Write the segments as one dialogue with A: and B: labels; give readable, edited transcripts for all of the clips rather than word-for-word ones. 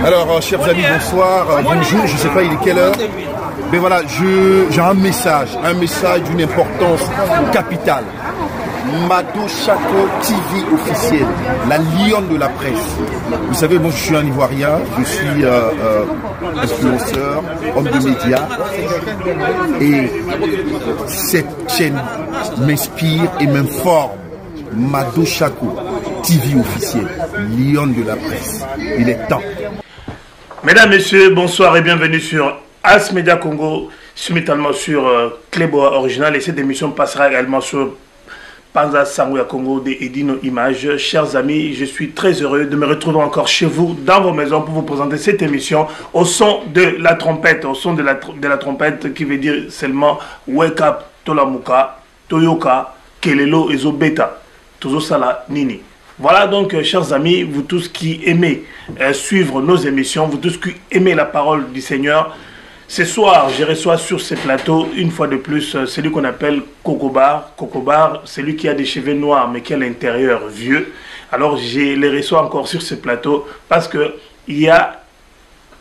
A: Alors, chers amis, bonsoir, bonjour, je ne sais pas il est quelle heure, mais voilà, j'ai un message d'une importance capitale. Mado Chako TV officiel, la lionne de la presse. Vous savez, moi je suis un Ivoirien, je suis influenceur, homme de médias, et cette chaîne m'inspire et m'informe. Mado Chako TV officiel, lionne de la presse. Il est temps.
B: Mesdames, Messieurs, bonsoir et bienvenue sur As Media Congo, simultanément sur Cléboa Original, et cette émission passera également sur Panza Sangouya Congo de Edino Images. Chers amis, je suis très heureux de me retrouver encore chez vous, dans vos maisons, pour vous présenter cette émission au son de la trompette, au son de la trompette qui veut dire seulement Wake Up Tolamuka, Toyoka, Kelelo Ezo Beta, Tozo Sala Nini. Voilà donc, chers amis, vous tous qui aimez suivre nos émissions, vous tous qui aimez la parole du Seigneur, ce soir, je reçois sur ce plateau, une fois de plus, celui qu'on appelle Kokobar. Kokobar, celui qui a des cheveux noirs, mais qui a l'intérieur vieux. Alors, je les reçois encore sur ce plateau parce qu'il y a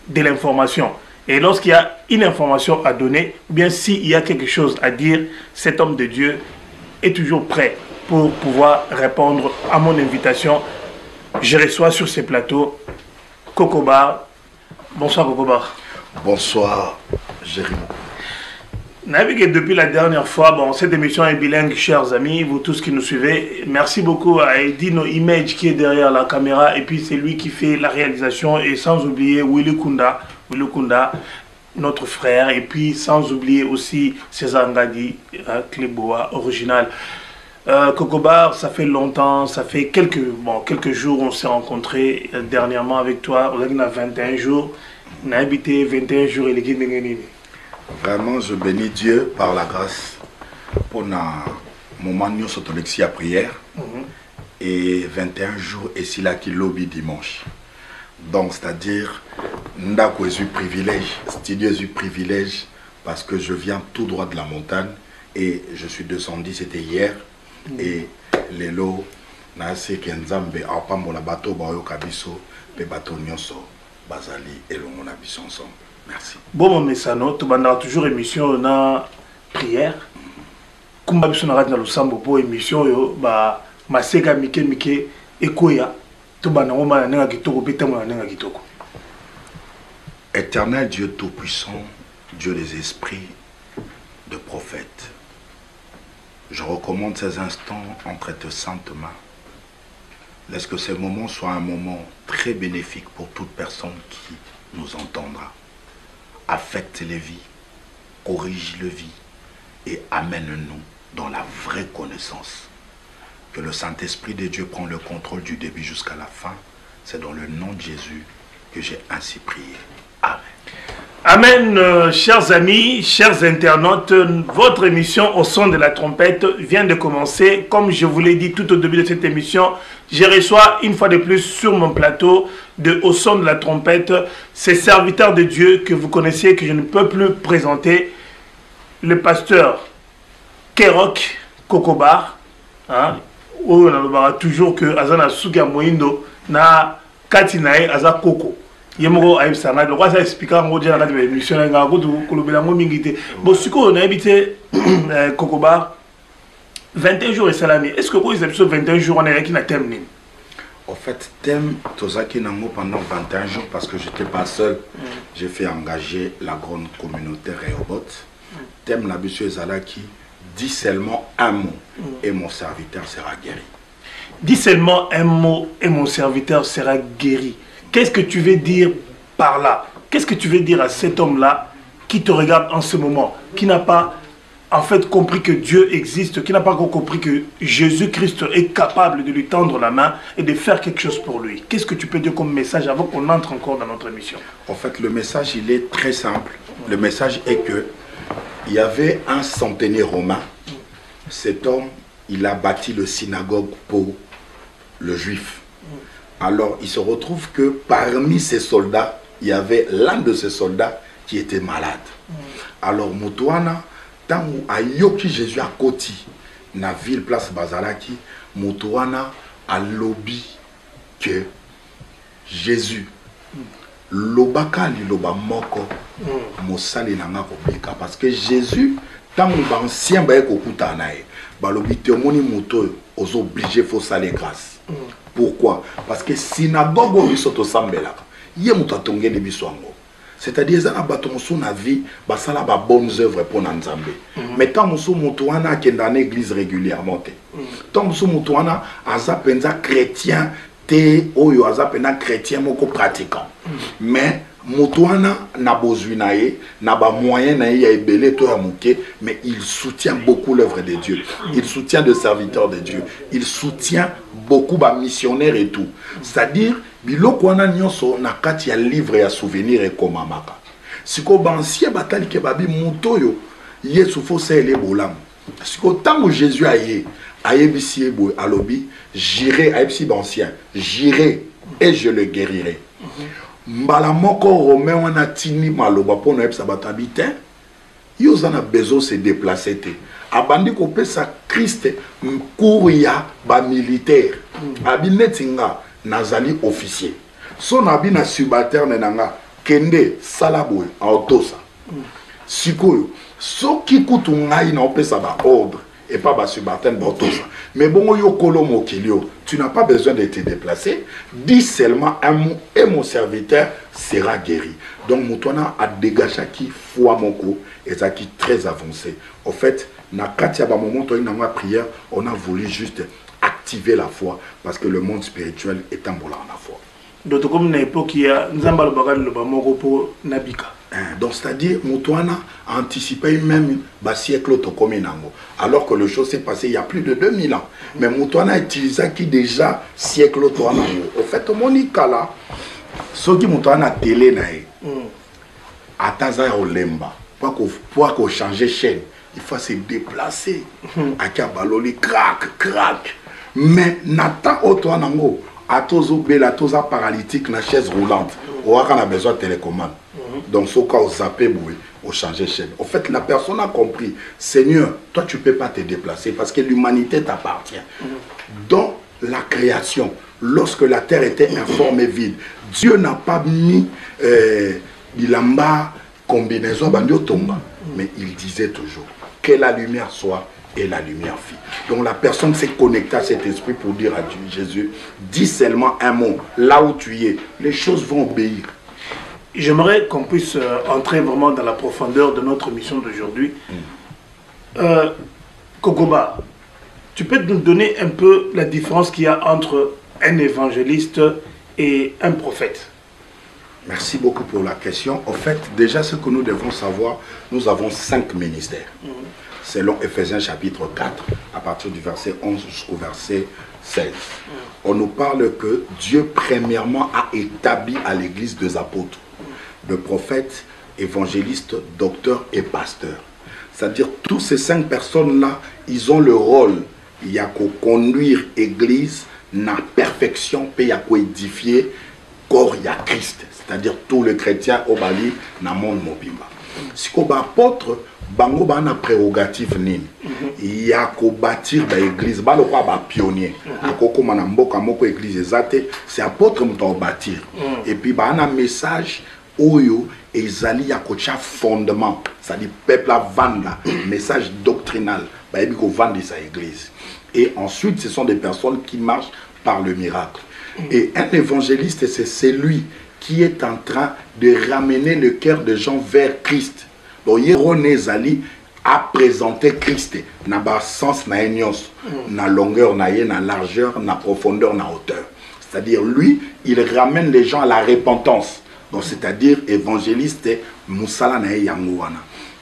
B: de l'information. Et lorsqu'il y a une information à donner, ou bien s'il y a quelque chose à dire, cet homme de Dieu est toujours prêt pour pouvoir répondre à mon invitation. Je reçois sur ce plateau Kokobar. Bonsoir Kokobar.
A: Bonsoir, Jérémy.
B: Depuis la dernière fois, bon, cette émission est bilingue, chers amis, vous tous qui nous suivez. Merci beaucoup à Edino Image qui est derrière la caméra, et puis c'est lui qui fait la réalisation, et sans oublier Willy Kunda, notre frère, et puis sans oublier aussi César Ngadi, Cléboa Original. Kokobar, ça fait longtemps, ça fait quelques jours, on s'est rencontrés dernièrement avec toi, on a 21 jours. On a habité 21 jours et les.
A: Vraiment, je bénis Dieu par la grâce pour un moment de à prière et 21 jours et c'est là qu'il lobby dimanche. Donc, c'est-à-dire, Ndako est eu privilège, Studio est eu privilège parce que je viens tout droit de la montagne et je suis descendu, c'était hier. Et les lots, Nase Kenzambe, Apambo la bateau, Bayo Kabiso, le bateau Nyonso. Bazali et l'on a vu ensemble. Merci.
B: Bon, mais ça, non, tu as toujours émission na prière. Comme tu as dit Lusambo pour émission, bah, Masega Mike Mike Ekoya, tu as dit que
A: Éternel Dieu Tout-Puissant, Dieu des esprits, de prophètes, je recommande ces instants entre tes saintes mains. Laisse que ces moments soient un moment très bénéfique pour toute personne qui nous entendra. Affecte les vies, corrige les vies et amène-nous dans la vraie connaissance. Que le Saint-Esprit de Dieu prenne le contrôle du début jusqu'à la fin. C'est dans le nom de Jésus que j'ai ainsi prié. Amen.
B: Amen, chers amis, chers internautes, votre émission au son de la trompette vient de commencer. Comme je vous l'ai dit tout au début de cette émission, je reçois une fois de plus sur mon plateau de Au son de la trompette ces serviteurs de Dieu que vous connaissez, que je ne peux plus présenter, le pasteur Kerok Kokobar, hein, où on a toujours que Azana Suga Moindo na Katinae Aza Koko. Yemoko aïe sanga le roi ça expliquera en mode la émission là ngako du kolobela mo mingité bon siko on a habité Kokobar 21 jours et salami. Est-ce que vous avez 21 jours on est qui na thème ni
A: en fait thème tozaki nango pendant 21 jours parce que j'étais pas seul. J'ai fait engager la grande communauté Rehoboth. Thème na biso ezalaki dis seulement un mot et mon serviteur sera guéri.
B: Dis seulement un mot et mon serviteur sera guéri. Qu'est-ce que tu veux dire par là? Qu'est-ce que tu veux dire à cet homme-là qui te regarde en ce moment, qui n'a pas en fait compris que Dieu existe, qui n'a pas compris que Jésus-Christ est capable de lui tendre la main et de faire quelque chose pour lui? Qu'est-ce que tu peux dire comme message avant qu'on entre encore dans notre émission?
A: En fait, le message, il est très simple. Le message est que il y avait un centenaire romain. Cet homme, il a bâti le synagogue pour le juif. Alors, il se retrouve que parmi ces soldats, il y avait l'un de ces soldats qui était malade. Alors, Moutouana, tant où Ayoki Jésus a Koti, na ville place Bazalaki, Moutouana a lobby que Jésus
C: lobaka liloba moko mosali nanga kobika parce que Jésus tant ancien ba ekokuta nae balobi te omoni moto aux obligés faut saler grâce. Pourquoi? Parce que synagogue biso to sambelaka ye moto atongeli biso yango. C'est-à-dire ça na bato mosu na vie basala ba bonnes œuvres pour Nzambe. Mais tant mosu moto wana kenda na église régulièrement te. Tant mosu moto wana aza penza chrétien te oyo aza penza chrétien moko pratiquant. Mais moto wana na bozwi na ye na ba moyen na ye ya ebele to ya muke, mais il soutient beaucoup l'œuvre de Dieu. Il soutient des serviteurs de Dieu. Il soutient beaucoup ba missionnaires et tout. C'est-à-dire biloko wana nyonso na kati ya livre ya souvenir ekomamaka. Siko bansie batali ke babi moto yo Yesu fo sele bolamu. Siko tango Jésus aye bisi ebo alobi j'irai aipsi bancien j'irai et je le guérirai. Mbala moko romain wana tini maloba po na epsa batabite yo zana besoin se déplacer te. Abandi ko pesa Christ mkour ya ba militaire. Abinetinga nazali officier. Son abi na subalterne nanga kende salaboy autosa. Sikoyo soki kutu ngai na opesa ba ordre et pas ba subalterne ba autosa. Mais bon yo kolomo kilio, tu n'as pas besoin de te déplacer. Dis seulement un mot et mon serviteur sera guéri. Donc moutona a dégagé qui foi moko et ça qui très avancé. En fait, na katia ba moment to ina prière, on a voulu juste activer la foi parce que le monde spirituel est en boula la foi.
B: Donc comme na époque il y a nzamba lobaka loba moko po nabika.
C: Donc c'est-à-dire Moutouana a anticipé même le siècle nango, alors que le chose s'est passé il y a plus de 2000 ans. Mais Moutouana a utilisé qui déjà siècle nango. Au fait au monika là, ce qui Moutouana télé nae, ataza olemba, pour qu'on change chaîne, il faut se déplacer. Akabaloli crac crac. Mais Nathan Otoanango, atozo bela toza paralytique na chaise roulante, on a besoin de télécommande. Donc, ce cas, au zappé, au changer chaîne. En fait, la personne a compris, Seigneur, toi, tu ne peux pas te déplacer parce que l'humanité t'appartient. Dans la création, lorsque la terre était informe et vide, Dieu n'a pas mis bilamba, combinaison, tomba. Mais il disait toujours que la lumière soit et la lumière fit. Donc, la personne s'est connectée à cet esprit pour dire à Dieu, Jésus, dis seulement un mot, là où tu es, les choses vont obéir.
B: J'aimerais qu'on puisse entrer vraiment dans la profondeur de notre mission d'aujourd'hui. Kokoba, tu peux nous donner un peu la différence qu'il y a entre un évangéliste et un prophète?
C: Merci beaucoup pour la question. En fait, déjà ce que nous devons savoir, nous avons 5 ministères. Selon Ephésiens chapitre 4, à partir du verset 11 jusqu'au verset 16. On nous parle que Dieu premièrement a établi à l'église 2 apôtres, de prophètes, évangélistes, docteurs et pasteurs. C'est-à-dire tous ces 5 personnes-là, ils ont le rôle, il y a qu'à conduire l'église, na perfection, puis il y a qu'à édifier corps, il y a Christ. C'est-à-dire tous les chrétiens au Bali, na monde mobimba. Si qu'on va apôtre, bango bana prérogative nini. Il y a qu'à bâtir l'église, ba le roi ba pionnier. Akoko manamboka moko église ezate, c'est apôtre mouton bâtir. Et puis ba un message oyo ezali ya kocha fondement, c'est-à-dire peuple à vendre message doctrinal, ba ebi ko vendre sa église. Et ensuite ce sont des personnes qui marchent par le miracle. Et un évangéliste, c'est celui qui est en train de ramener le cœur des gens vers Christ. Donc Yérone Zali a présenté Christ na ba sens na enyos, na longueur na ye, na largeur, na profondeur, na hauteur. C'est-à-dire lui, il ramène les gens à la repentance. Donc c'est-à-dire évangéliste Moussala na Yangouana.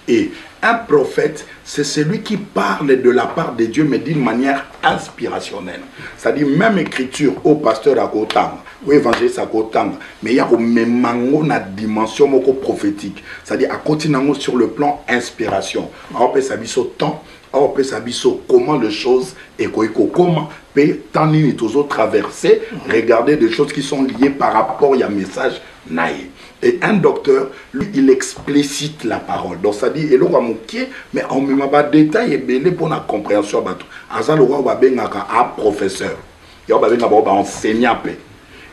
C: Et un prophète, c'est celui qui parle de la part de Dieu, mais d'une manière inspirationnelle. C'est-à-dire même écriture au pasteur à Kotang, au évangéliste à Kotang, mais il y a une dimension prophétique. C'est-à-dire à côté sur le plan inspiration. On peut s'habiller temps, on peut s'habiller comment les choses et comment peut t'ennuyer toujours traverser, regarder des choses qui sont liées par rapport à un message naïf. Et un docteur, lui, il explicite la parole. Donc, ça dit, il aura moqué, mais on ne m'a pas détaillé pour la compréhension. Un professeur, il va enseigner.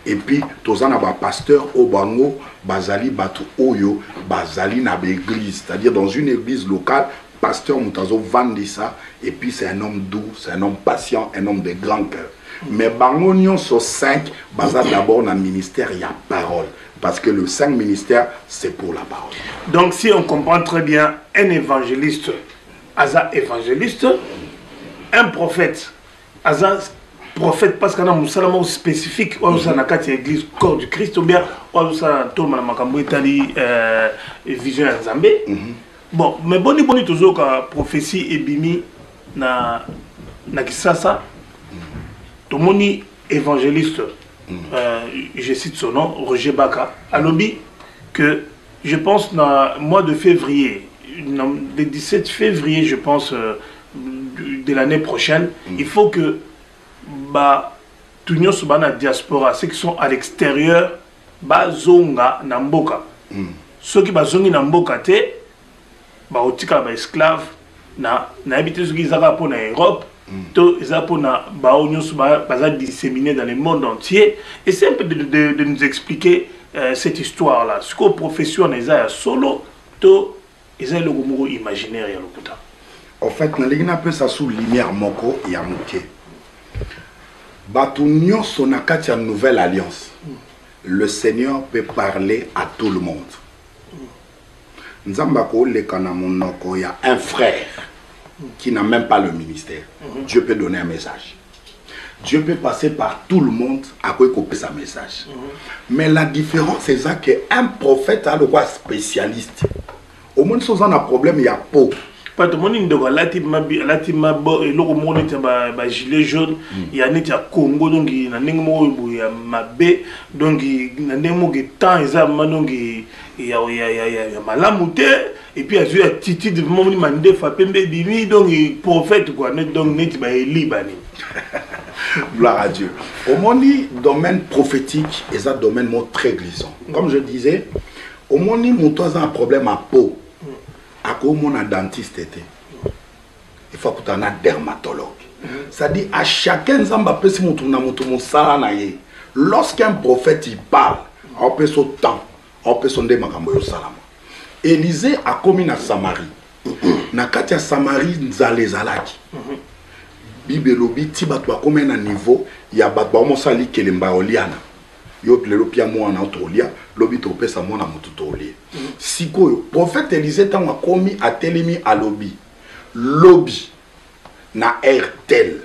C: et puis tozana ba pasteur au bango bazali batu oyo bazali na l'église, c'est-à-dire dans une église locale, pasteur Moutazo Vandissa, et puis c'est un homme doux, c'est un homme patient, un homme de grand cœur. Mais bango sur 5 bazali d'abord dans le ministère il y a parole, parce que le 5 ministères c'est pour la parole.
B: Donc si on comprend très bien, un évangéliste aza évangéliste, un prophète aza prophète parce qu'on a un salam spécifique ou dans la église corps du Christ ou bien ou dans tout le makambo itali vision nzambe. Bon, mais boni toujours que prophétie et bimi na kisasa tout moni évangéliste, je cite son nom, Roger Baka, a lobby que je pense dans le mois de février, le 17 février je pense de l'année prochaine, il faut que tout le monde na diaspora, ceux qui sont à l'extérieur, zonga na mboka. Ceux qui zongi na mboka te, otika ba esclave na habité ceux qui zaka pour na Europe, to za pour na disséminé dans le monde entier. Et c'est un peu de nous expliquer cette histoire là. Ce que profession est solo, to est le gomoro imaginaire ya lokuta.
C: En fait, na ligna peu ça sous lumière moko ya moké. Batunyo sonakati en nouvelle alliance. Le Seigneur peut parler à tout le monde. Nzambako le kanamonoko, il y a un frère qui n'a même pas le ministère. Dieu peut donner un message. Dieu peut passer par tout le monde à quoi couper sa message. Mais la différence c'est ça qu'un prophète a le quoi spécialiste. Au moins si on a un problème, il y a peau.
B: Pas tout le monde il y a gilet jaune, il y a des Congo, donc il y a des mabé, donc il y a des temps, il y a malamouté, et puis il y a Titi de mon mandé, donc il prophète, donc il y a
C: Gloire à Dieu. Au moins, domaine prophétique, c'est un domaine très glissant. Comme je disais, au moins, mon a un problème à peau. À quoi mon dentiste était. Il faut que tu aies un dermatologue. C'est-à-dire à chacun lorsqu'un prophète il parle, on peut son temps, on peut son démagambo salama. Élisée a commis na Samarie. Na katia Samarie nzale zalaki. Bible lobi tiba to comme un niveau, il y a batba mo sali kelemba oliana. Yo lelo pia mo na otolia, lobi to pesa mo na mututolie. Sikoyo prophète Élisée tant a commis a telemi à lobi. Lobi na ertel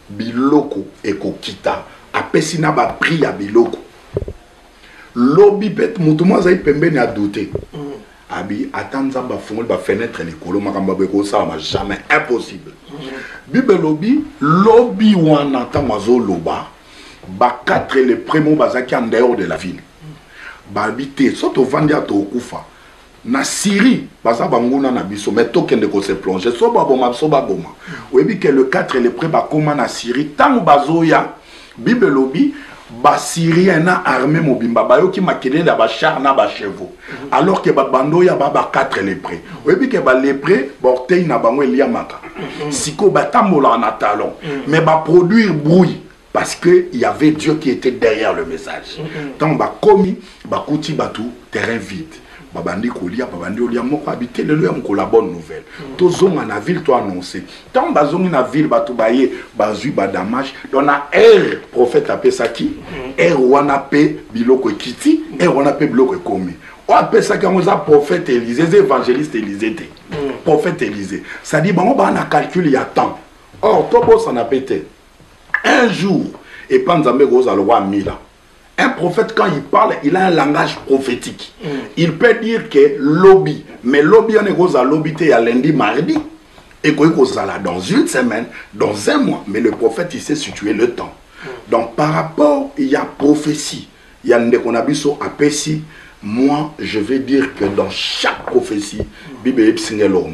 C: biloko ekokita apesina ba pri ya biloko. Lobi bet mutumo za pembe ni a douter. Abi atanza ba fongol ba fenêtre les kolo makamba be ko ça jamais impossible. Bible lobi wana tamazo loba ba 4 les prémos bazaki en dehors de la ville. Ba habiter soto vandia to kufa. Na Syrie, baza banguna na biso mais tokende ko se plonger so ba boma. Webi que le 4 les pré ba koma na Syrie tango bazoya Bible lobi ba Syrien na armée mobimba ba yoki makelele ba char na ba chevaux alors que ba bando ya ba 4 les pré. Webi que ba les pré bortei na bango eliamaka. Siko ba tambola na talon mais ba produire bruit parce que il y avait Dieu qui était derrière le message. Tant ba komi ba kuti batu terrain vide. Babandi kolia babandi olia moko habiter le moko la bonne nouvelle. Tozonga na ville to annoncer. Tant bazongi na ville batu baye bazui badamage dona er prophète apesa ki er wana pe biloko kiti er wana pe biloko komi. O apesa ki ngoza prophète Élisée, évangéliste Élisée te. Prophète Élisée. Ça dit bango ba na calcul ya temps. Or tobo ça n'a pété. Un jour et panzambe goza le roi Mila. Un prophète, quand il parle, il a un langage prophétique. Il peut dire que lobby, mais lobby, on est à lobby, il y a lundi, mardi, et qu'on est dans une semaine, dans un mois. Mais le prophète, il sait situer le temps. Donc, par rapport, il y a prophétie. Il y a des qu'on a vu sur Apessi. Moi, je vais dire que dans chaque prophétie, Bible est psingelo.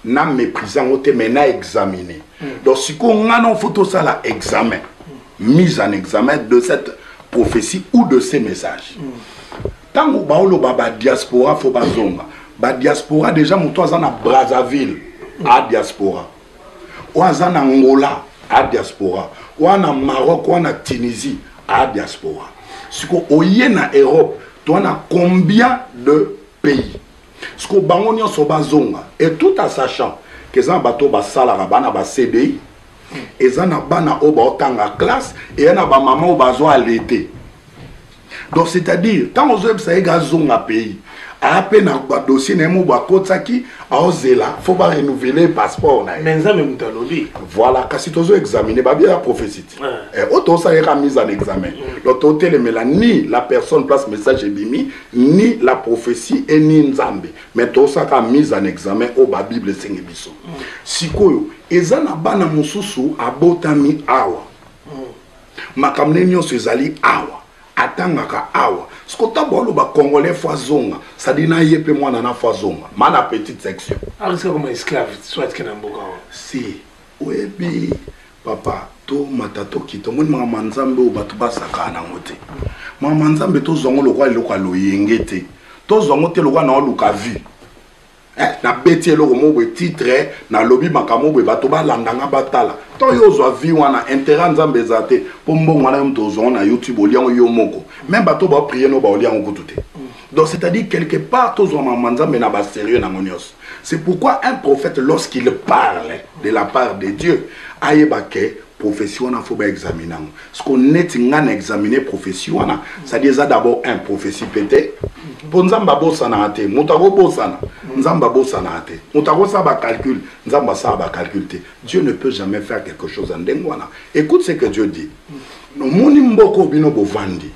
C: N'a méprisant, mais n'a examiné. Donc, si on a une photo, ça, là, examen, mise en examen de cette prophétie ou de ces messages. Tant que baolo baba diaspora faut bazonga. Ba diaspora déjà mon toazan à Brazzaville à diaspora. Ou en Angola à diaspora. Ou en Maroc ou en Tunisie à diaspora. Si on est en Europe, on a combien de pays? Ce qu'on a sur Bazonga, et tout en sachant que les bateaux basalara bana ba CDI, et les bana au batanga classe, et les maman au bazo à l'été. Donc c'est-à-dire, quand on a ça Zonga pays, à peine un dossier nemo bakotaki, à Ozela, faut pas renouveler le passeport.
B: Mais ça même dans lobby.
C: Voilà, quand tu as examiné, bah bien la prophétie. Et autant ça ira mise en examen. L'autorité le mela ni la personne place message et bimi, ni la prophétie et ni nzambe. Mais tout ça a mise en examen au ba Bible sengebiso. Sikoyo, ezana bana mususu abotami awa. Makamne nyonso ezali awa. Atangaka awa. Ce que tu as Congolais foisonga, ça dit na yepe moi nana foisonga. Mana petite section.
B: Ah, c'est comme esclave, soit que n'imboka.
C: Si, oui, papa, to matato kito, moi mama nzambe o batu basaka na ngote. Mama nzambe to zongo lokwa lokwa loyengete. To zongo te lokwa na luka vi. Na beti eloko mobwe titre na lobby makamobwe bato balandanga batala to yozwa vi wana intérêt nzambe zate po mbongo wana mto zongo na YouTube oliango yo moko même bato ba prier no ba oliango kutute. Donc c'est-à-dire quelque part to zwa nzambe na ba sérieux na monios. C'est pourquoi un prophète lorsqu'il parle de la part de Dieu ayebake profession na faut ba examiner. Ce qu'on est ngana examiner profession na ça dit ça d'abord un prophétie pété. Nzamba bosana ate, mutako bosana, nzamba bosana ate, mutako sa ba calcul, nzamba sa ba calculer. Dieu ne peut jamais faire quelque chose en dengwana. Écoute ce que Dieu dit. No moni mboko bino bovandi.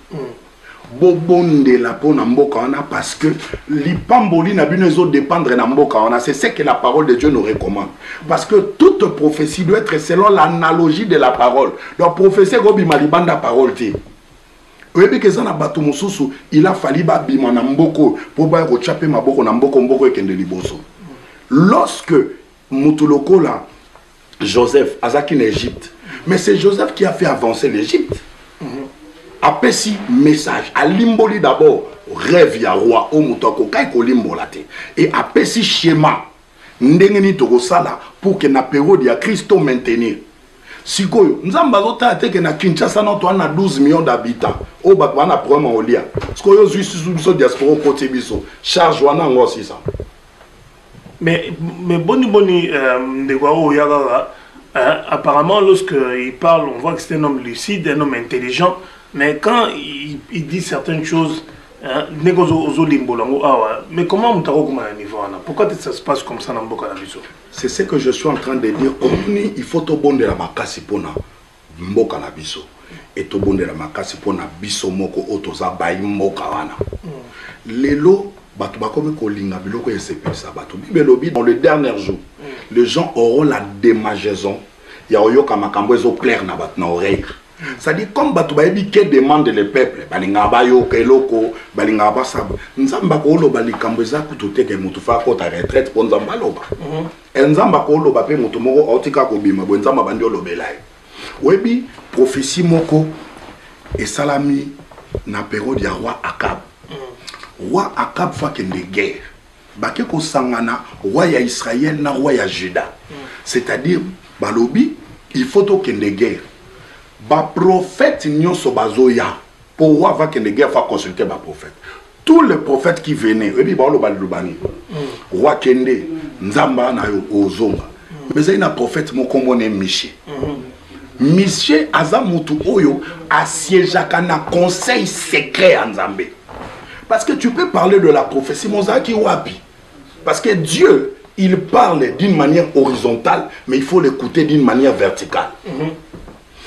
C: Bobonde la pona mboka wana parce que l'ipamboli na bino ezo dépendre na mboka wana, c'est ce que la parole de Dieu nous recommande. Parce que toute prophétie doit être selon l'analogie de la parole. Donc prophétie gobi malibanda parole ti. Il a fallu bima na mboko pour ba ko chaper maboko na mboko mboko ekende liboso. Lorsque Mutuloko là Joseph azaki en Égypte, mais c'est Joseph qui a fait avancer l'Égypte. Après si message à limboli d'abord rêve ya roi au mutoko kai ko limbolate et après si schéma ndengeni to sala pour que na période ya Christo maintenir. Sikoyo, nzamba zota teke na Kinshasa na to na 12 millions d'habitants. O ba na problème olia. Sikoyo zui sous diaspora côté biso. Charge wana ngo aussi ça.
B: Mais boni de Guao Yaga apparemment lorsque il parle, on voit que c'est un homme lucide, un homme intelligent, mais quand il dit certaines choses mais comment on t'a niveau? Pourquoi ça se passe comme ça dans Mboka la biso?
C: C'est ce que je suis en train de dire. Il faut te bonde la makasi pona Mboka la biso et te bonde la makasi pona biso moko otoza bayi Mboka wana. Lelo batu bakomi kolinga biloko esepisa batu. Bibelobi dans le dernier jour, les gens auront la démangeaison. Ya oyoka makambo ezo clair na bat na oreille. Ça dit comme Batoubaïbi qui demande le peuple, Balingaba yo keloko, Balingaba sab, Nzamba kolo balikamboza kutote ke mutufa kota retraite pour Nzamba loba. Nzamba kolo bape mutumoro otika kobima, Nzamba bandio lobelai. Webi prophétie moko et salami na période ya roi Akab. Roi Akab fa kende guerre. Bake ko sangana roi ya Israël na roi ya Juda. C'est-à-dire balobi il faut to kende guerre. Ba prophète nyonso bazoya pour voir va que les guerres fa consulter ba prophète. Tous les prophètes qui venaient, ebi ba lo balubani. Roi Kende, Nzamba na yo ozonga. Mais il y a un prophète mon kombone Miché. Miché azamutu oyo assiégeaka na conseil secret en Nzambe. Parce que tu peux parler de la prophétie mozaki wapi. Parce que Dieu, il parle d'une manière horizontale, mais il faut l'écouter d'une manière verticale.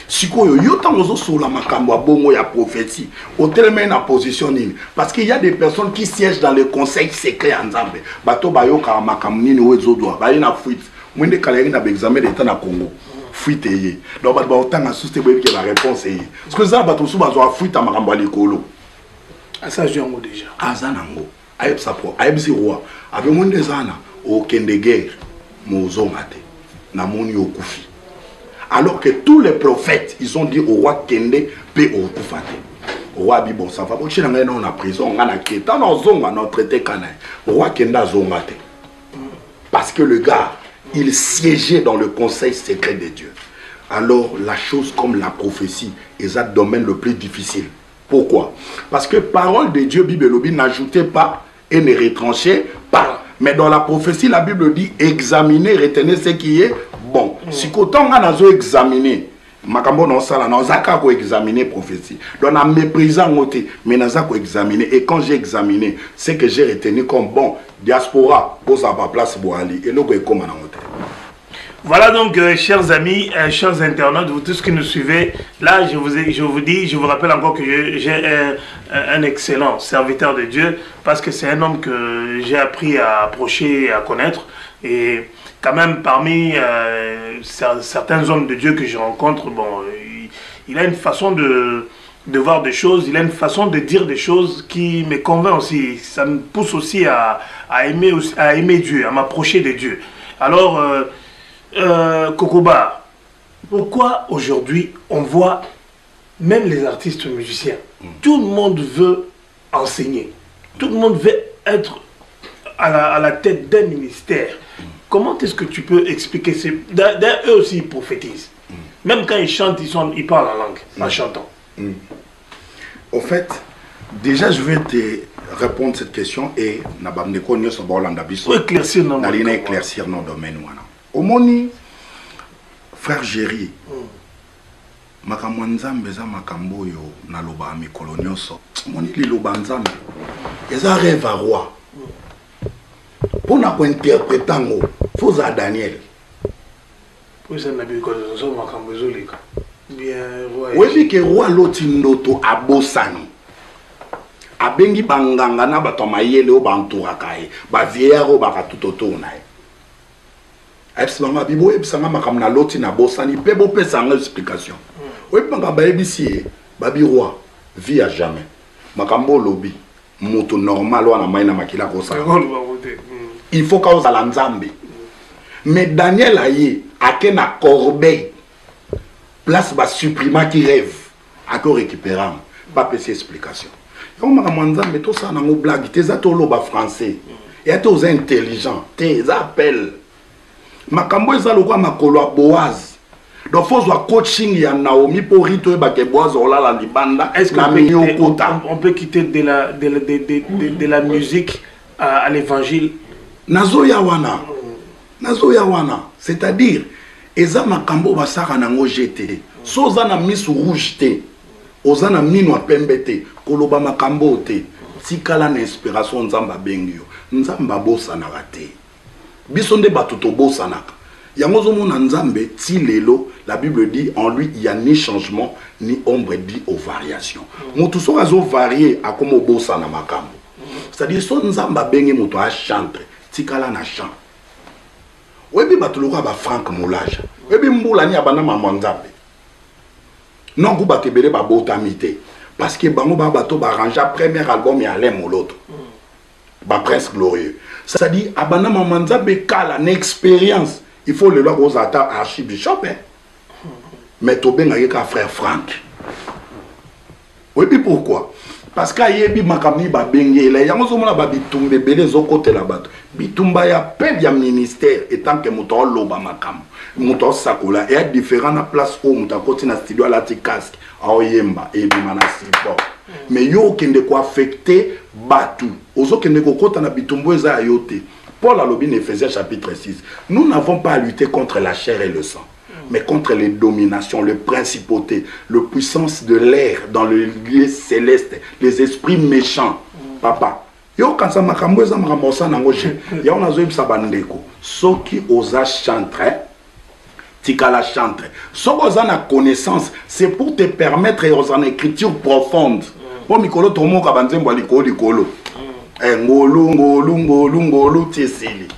C: Sikoyo yotangozo sur la makambo bongo ya prophétie au tellement na position nini parce qu'il y a des personnes qui siègent dans le conseil secret en Nzambe bato bayoka makambo nini wezo doa ba ina fuite mwende kala na examen d'état na Congo fuite yé donc ba otanga souste boye que la réponse est parce que ça bato sou bazo fuite makambo likolo
B: ça jongo déjà
C: azanango ayeb sa pro ayeb si roi avec mwende zana au kende guerre mozongate na moni okufi. Alors que tous les prophètes, ils ont dit au roi Kende, paix au Koufate. Au roi Bibon, ça va. Si on est en prison, on a quitté, on a traité Kanaï. Au roi Kende a zongate. Parce que le gars, il siégeait dans le conseil secret de Dieu. Alors, la chose comme la prophétie est le domaine le plus difficile Pourquoi? Parce que parole de Dieu, Bible Lobby, n'ajoutez pas et ne retranchez pas. Mais dans la prophétie, la Bible dit examiner, retenez ce qui est bon. Si autant on a examiné, makambo non sala non zaka ko examiner prophétie. Donc en méprisant ngoté, mais n'a ko examiner et quand j'ai examiné, c'est que j'ai retenu comme bon diaspora pose à ma place boali et le comme en ngoté.
B: Voilà donc, chers amis, chers internautes, vous tous qui nous suivez, là je vous rappelle encore que j'ai un excellent serviteur de Dieu, parce que c'est un homme que j'ai appris à approcher et à connaître, et quand même parmi certains hommes de Dieu que je rencontre, bon, il a une façon de voir des choses, il a une façon de dire des choses qui me convainc aussi, ça me pousse aussi à aimer Dieu, à m'approcher de Dieu. Alors, Kokoba, pourquoi aujourd'hui on voit même les artistes musiciens, tout le monde veut enseigner, tout le monde veut être à la tête d'un ministère. Comment est-ce que tu peux expliquer ça? D'ailleurs, eux aussi ils prophétisent. Même quand ils chantent, ils parlent en langue, en chantant.
C: Au fait, déjà je vais te répondre à cette question et
B: éclaircir
C: nos domaines. Omoni frère Géry makambo nzambe za makambo yo na loba mikolo nyonso omoni liloba nzambe eza rêve à roi pona ko interpréter ngo foza Daniel
B: pour ça na biko zo makambo zolika bien roi
C: webi ke roi loti ndoto abosani abengi banganga na bato mayele o bantura kai ba vieillard ba katutoto na Epsanga bibo epsanga makamna loti na bosani pebo pesanga explication. Wepanga ba ebisi babi roi vie à jamais. Makambo lobby moto normal wana maina makila kosa. Il faut cause à nzambe. Mais Daniel aye akena corbeille place ba supprimant qui rêve ako récupérant pas PC explication. Yo makambo nzambe to ça na ngo blague teza to loba français. Et to aux intelligents, tes appels makambo eza lokwa makolo ya Boaz. Donc faut voir coaching ya Naomi pour rito ba ke Boaz olala libanda.
B: Est-ce qu'on peut quitter de la musique à l'évangile?
C: Nazo ya wana. C'est-à-dire eza makambo basaka nango jeté. Soza na miss rouge té. Oza na mino pembe té. Koloba makambo té. Tikala na inspiration nzamba bengio. Nzamba bosa na raté. Bisonde batuto bosanaka. Yangozo mona nzambe ti lelo, la Bible dit en lui il y a ni changement ni ombre dit aux variations. Moto so azo varier a comme bosana makambo. C'est-à-dire son nzamba bengi moto a chanter, tikala na chant. Webi batuluka ba Frank Moulage. Webi mbula ni abana mama nzambe. Non ku bakebele ba botamité parce que bango ba bato ba arranger premier album ya Alain Moloto. Ba Prince Glorieux. Ça dit, abana mamanza bekala une expérience. Il faut le loi aux attaques archibishop. Mais Tobé n'a qu'un frère Franck. Oui, puis pourquoi? Parce qu'il y a des makamni ba bengue là, il y a un ba bitumbe belé zo côté là-bas. Bitumba ya peu bien ministère étant que moto loba makam. Moto sakola et différent na place où moto côté na studio la ti casque. Aoyemba et bimana support. Mais yo kende ko affecter batu. Ozo kende ko kota na bitumbo eza ayote. Paul a lobby Éphésiens chapitre 6. Nous n'avons pas à lutter contre la chair et le sang, mais contre les dominations, les principautés, les puissances de l'air dans le lieu céleste, les esprits méchants. Papa, yo quand ça makambo eza makambosa nango je. Ya on a zo ibsa bandeko. Soki oza chantre Tikala chante. Si vous avez la connaissance, c'est pour te permettre une écriture profonde. Pour Mikolo Tomo Kabanzembo Likolo Likolo. Ngolu Tessili.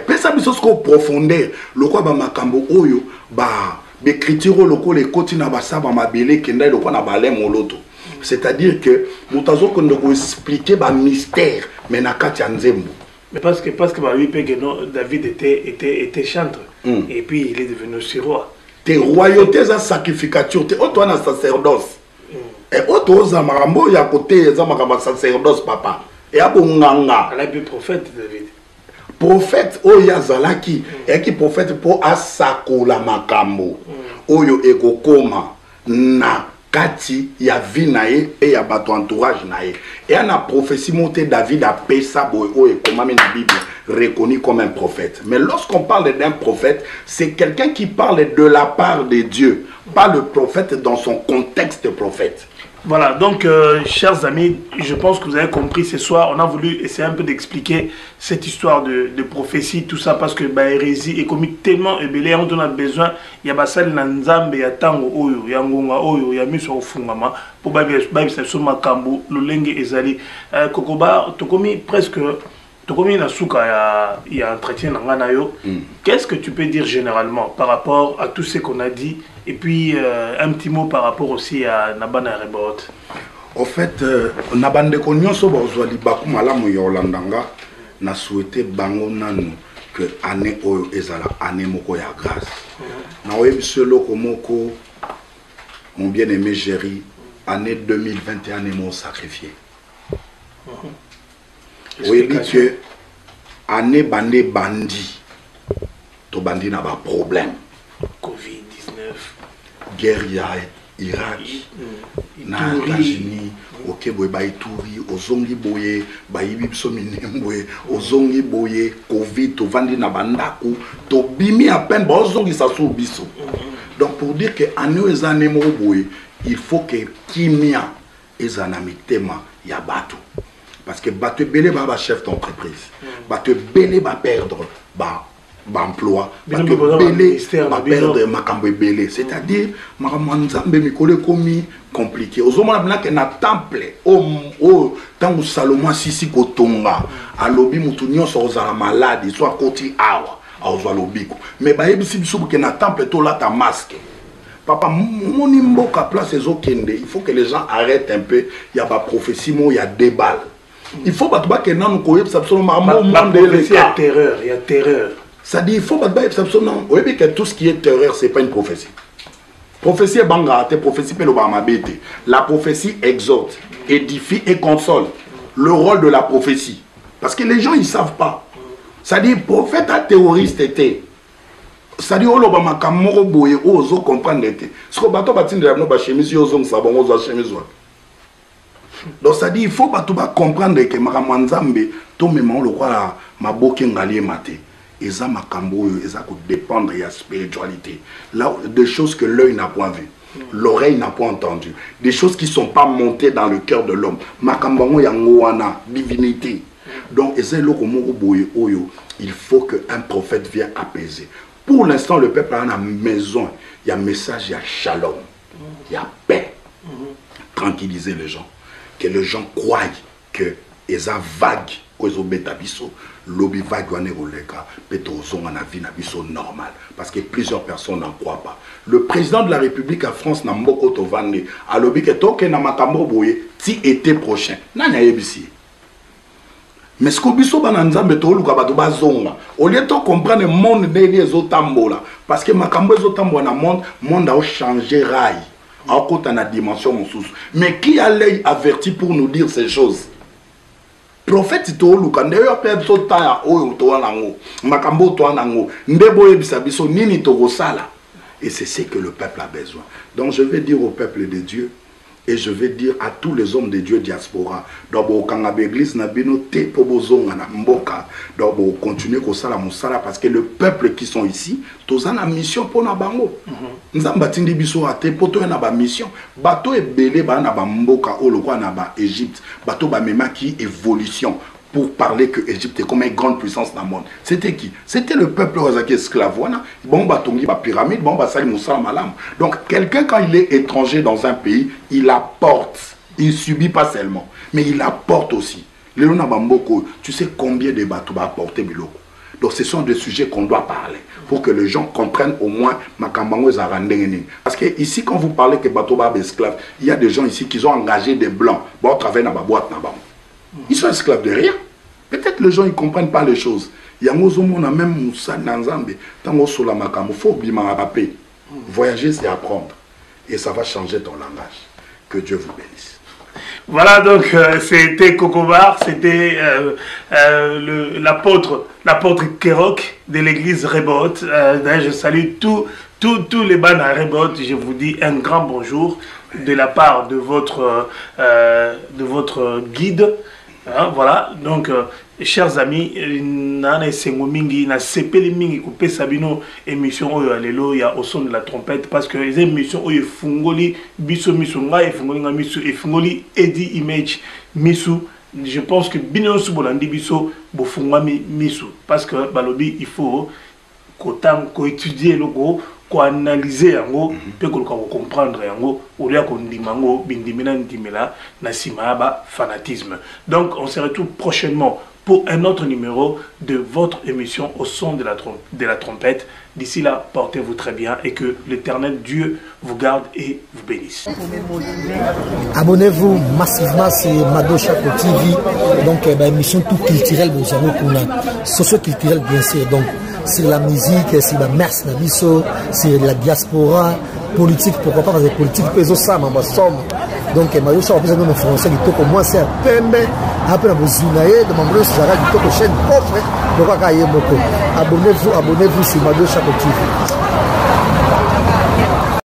C: Pesa biso ko profondeur. Lokwa ba makambo oyo ba l'écriture loko les kotina basa ba mabele kenda lokwa na balé moloto. C'est-à-dire que mutazo ko ndoko expliquer ba mystère mais na kati ya nzembo.
B: Mais parce que David était chantre. Et puis il est devenu aussi roi.
C: Tes royautés à sacrificature, tes autres en sacerdoce. Et autres en marambo ya côté za makamba sacerdoce papa. Et abonganga.
B: Elle a vu prophète David.
C: Prophète oya zalaki et qui prophète pour asakola makambo. Oyo ekokoma na kati ya vie nae et ya bato entourage nae. Et on a prophétie montée David a pesa boyo et comme la Bible reconnu comme un prophète. Mais lorsqu'on parle d'un prophète, c'est quelqu'un qui parle de la part de Dieu, pas le prophète dans son contexte prophète.
B: Voilà, donc chers amis, je pense que vous avez compris ce soir, on a voulu essayer un peu d'expliquer cette histoire de prophétie, tout ça, parce que hérésie est commis tellement ébélé, on a besoin, il y a basal nanzambe, il y a tango oyo, il y a ngonga oyo, il y a miso fungama, pour babi sa soma kambu, le lenge ezali, kokoba, to commis presque, to commis na souka, il y a entretien nangana yo. Qu'est-ce que tu peux dire généralement par rapport à tout ce qu'on a dit? Et puis, un petit mot par rapport aussi à Nabana Rebot.
C: En fait, Nabande Konyoso Bozwali Baku Malamu Yolandanga n'a souhaité bango nanu que année oyo ezala année moko ya grâce. Na oyebi selo komoko mon bien-aimé Géry, année 2021 est mon sacrifié. Oyebi que année bandé bandi to bandi na ba problème. Covid-19. Guerre ya Irak, na États-Unis, ok boye ba Ituri, ozongi boye, ba yibibso minembwe, ozongi boye, Covid, to vandi na bandaku, to bimi à peine, ba ozongi sa sou biso. Donc pour dire que anu ezane mo boye, il faut que kimia ezanami tema ya bato. Parce que bato belé ba chef d'entreprise, bato belé ba perdre ba emploi, c'est-à-dire makamwanzambe mikole komi compliqué. Ozomona bina ke na temple o tangu Salomon sisi kotonga alobi mutu nyonso ozala malade soit koti awa ozwa lobiko mais ba yebisi biso ke na temple to la ta masque. Papa moni mboka place ezokende, il faut que les gens arrêtent un peu, il y a ba prophétie mo il y a débat. Il faut pas que nan ko yebisa absolument
B: il y a terreur, il y a terreur.
C: Ça dit, il faut pas que tout ce qui est terreur, ce n'est pas une prophétie. Prophétie est banga, prophétie est la prophétie exhorte, édifie et console. Le rôle de la prophétie. Parce que les gens, ils ne savent pas. Ça dit, prophète à terroriste était. Ça dit, on va comprendre. Ce que bateau batin de la chemise, donc ça dit, il faut pas comprendre que Maramanzambe, tout le monde le croit, ma boke ngali maté. Eza makambo eza ko dépendre de la spiritualité. Là, des choses que l'œil n'a pas vu, l'oreille n'a pas entendu, des choses qui ne sont pas montées dans le cœur de l'homme. Makambo yangoana, divinité. Donc, il faut qu'un prophète vienne apaiser. Pour l'instant, le peuple a une maison, il y a un message, il y a shalom, il y a paix. Tranquilliser les gens. Que les gens croient que les vagues, lobby vague normal parce que plusieurs personnes n'en croient pas. Le président de la République en France n'a moko tovande a lobby que toke na makambo boye ti été prochain nanya yebisi. Mais ce que biso bananzambe to luka bato bazonga au lieu de comprendre le monde des ezotambola parce que makambo ezotambola na monde a changé rail en côté na dimension monsous. Mais qui a l'œil averti pour nous dire ces choses? Prophète to luka ndeyo pe biso ta oyo to wanango makambo to wanango ndebo yebisa biso nini to kosala. Et c'est ce que le peuple a besoin. Donc je vais dire au peuple de Dieu et je vais dire à tous les hommes de Dieu diaspora donc quand l'église na bino te pobozonga na mboka donc continuer ko sala musala parce que le peuple qui sont ici tous en mission pour na bango nzamba tindi biso ate poto na ba mission bato ebele ba na ba mboka o lokwa na ba Égypte bato ba mema qui évolution pour parler que l'Égypte est comme une grande puissance dans le monde. C'était qui? C'était le peuple qui est esclave. Bon, batongi, ba pyramide, bon, ba sali moussa malam. Donc, quelqu'un, quand il est étranger dans un pays, il apporte. Il ne subit pas seulement, mais il apporte aussi. Léona Bamboko, tu sais combien de bateaux va apporter Biloko. Donc, ce sont des sujets qu'on doit parler pour que les gens comprennent au moins Makambango Zarandengeni. Parce que ici, quand vous parlez que bateau va esclave, il y a des gens ici qui ont engagé des blancs. Bon, travailler dans la boîte, ils sont esclaves de rien. Peut-être les gens ne comprennent pas les choses. Il y a même Moussa Nanzambe. Tant que sur la Makambo, il faut rappeler. Voyager, c'est apprendre. Et ça va changer ton langage. Que Dieu vous bénisse.
B: Voilà, donc c'était Kokobar, c'était l'apôtre Kerok de l'église Rebot. Je salue tous les bannes à Rebot. Je vous dis un grand bonjour. de la part de votre guide. Hein, voilà, donc chers amis, nana esengo mingi na sepeli mingi couper sabino émission oyo alelo ya au son de la trompette parce que les émissions oyo fungoli biso miso nga efungoli nga miso efungoli edi image miso. Je pense que bino subolandi biso bo fungami miso parce que balobi il faut qu'autant étudier logo ko analyser yango pe ko comprendre yango ou liya ko ndimango bindimina ndimela na sima ba fanatisme. Donc on se retrouve prochainement pour un autre numéro de votre émission au son de la trompette. D'ici là, portez-vous très bien et que l'Éternel Dieu vous garde et vous bénisse.
D: Abonnez-vous massivement sur Mado Chaco TV, donc émission tout culturelle, socio-culturelle bien sûr, donc sur la musique, sur la mers, sur la diaspora, politique, pourquoi pas parce que politique peut être ça, mais somme. Donc Mado Chaco peut être français, il faut que moi c'est un pembe, après la bozinaye, de mon bleu, c'est la chaîne propre, donc abonnez-vous sur Mado Chaco TV.